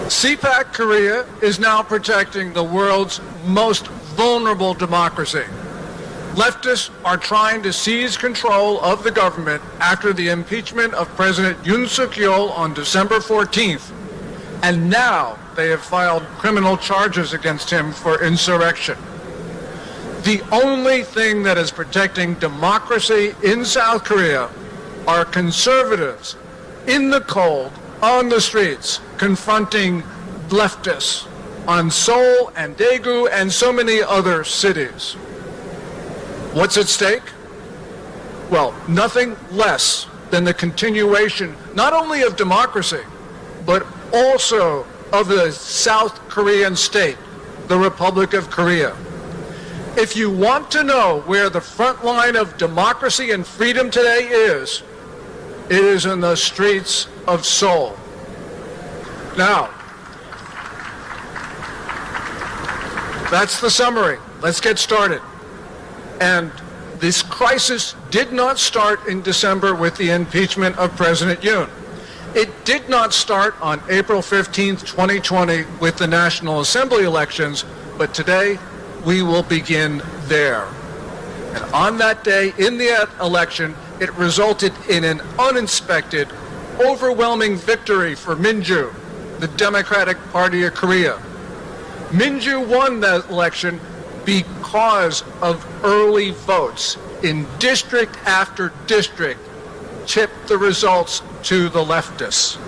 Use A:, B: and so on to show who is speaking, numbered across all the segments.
A: CPAC Korea is now protecting the world's most vulnerable democracy. Leftists are trying to seize control of the government after the impeachment of President 윤석열 on December 14th, and now they have filed criminal charges against him for insurrection. The only thing that is protecting democracy in South Korea are conservatives in the cold, on the streets, confronting leftists on Seoul and Daegu and so many other cities. What's at stake? Well, nothing less than the continuation not only of democracy, but also of the South Korean state, the Republic of Korea. If you want to know where the front line of democracy and freedom today is, it is in the streets of Seoul. Now, that's the summary. Let's get started. And this crisis did not start in December with the impeachment of President Yoon. It did not start on April 15th, 2020 with the National Assembly elections, but today we will begin there. And on that day, in the election, it resulted in an uninspected, overwhelming victory for Minju, the Democratic Party of Korea. Minju won that election because of early votes in district after district tipped the results to the leftists.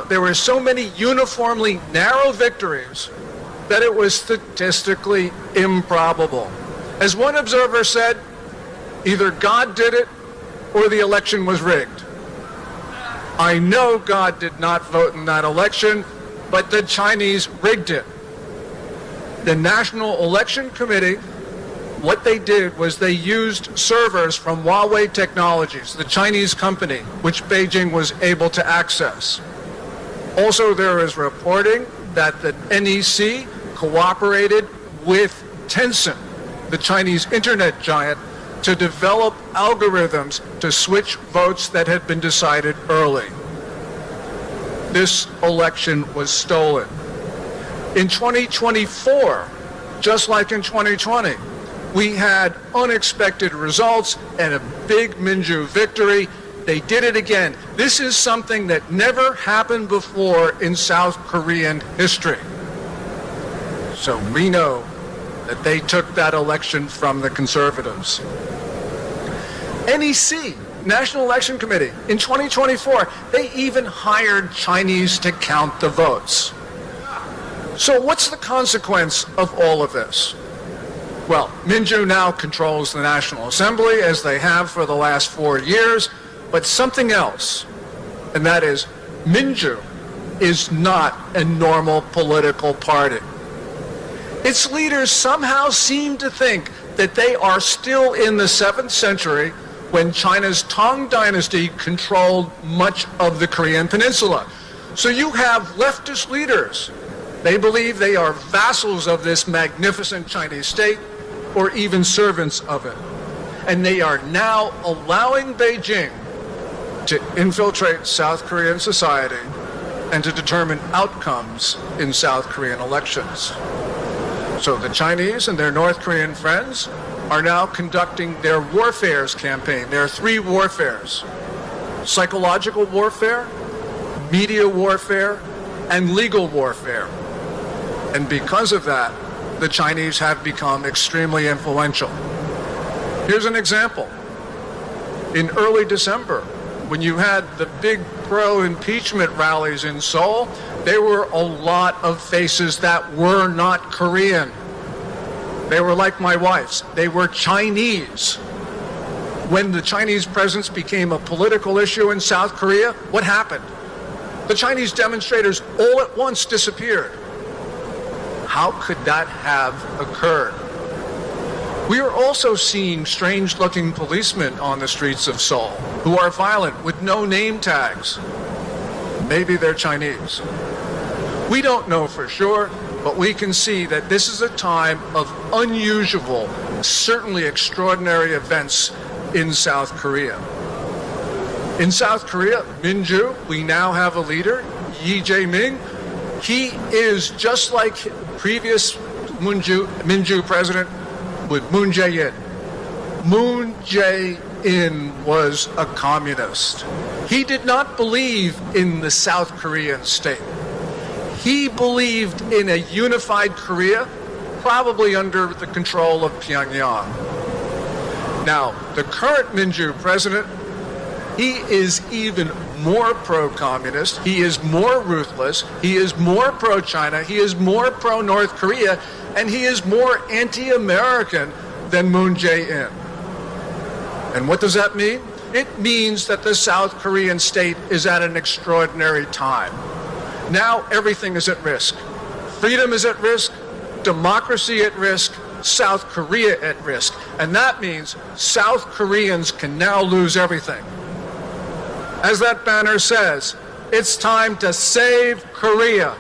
A: There were so many uniformly narrow victories that it was statistically improbable. As one observer said, either God did it or the election was rigged. I know God did not vote in that election, but the Chinese rigged it. The National Election Committee, what they did was they used servers from Huawei Technologies, the Chinese company, which Beijing was able to access. Also, there is reporting that the NEC cooperated with Tencent, the Chinese internet giant, to develop algorithms to switch votes that had been decided early. This election was stolen. In 2024, just like in 2020, we had unexpected results and a big Minju victory. They did it again. This is something that never happened before in South Korean history. So we know that they took that election from the conservatives. NEC, National Election Committee, in 2024, they even hired Chinese to count the votes. So what's the consequence of all of this? Well, Minju now controls the National Assembly, as they have for the last 4 years, but something else, and that is Minju is not a normal political party. Its leaders somehow seem to think that they are still in the 7th century when China's Tang Dynasty controlled much of the Korean Peninsula. So you have leftist leaders. They believe they are vassals of this magnificent Chinese state, or even servants of it. And they are now allowing Beijing to infiltrate South Korean society and to determine outcomes in South Korean elections. So the Chinese and their North Korean friends are now conducting their warfares campaign. There are 3 warfares: psychological warfare, media warfare, and legal warfare. And because of that, the Chinese have become extremely influential. Here's an example. In early December, when you had the big pro-impeachment rallies in Seoul, there were a lot of faces that were not Korean. They were like my wife's. They were Chinese. When the Chinese presence became a political issue in South Korea, what happened? The Chinese demonstrators all at once disappeared. How could that have occurred? We are also seeing strange-looking policemen on the streets of Seoul who are violent with no name tags. Maybe they're Chinese. We don't know for sure, but we can see that this is a time of unusual, certainly extraordinary events in South Korea. In South Korea, Minju, we now have a leader, Yi Jae-myung, he is just like previous Minju president with Moon Jae-in. Moon Jae-in was a communist. He did not believe in the South Korean state. He believed in a unified Korea, probably under the control of Pyongyang. Now, the current Minju president, he is even more pro-communist, he is more ruthless, he is more pro-China, he is more pro-North Korea, and he is more anti-American than Moon Jae-in. And what does that mean? It means that the South Korean state is at an extraordinary time. Now everything is at risk. Freedom is at risk, democracy at risk, South Korea at risk. And that means South Koreans can now lose everything. As that banner says, it's time to save Korea.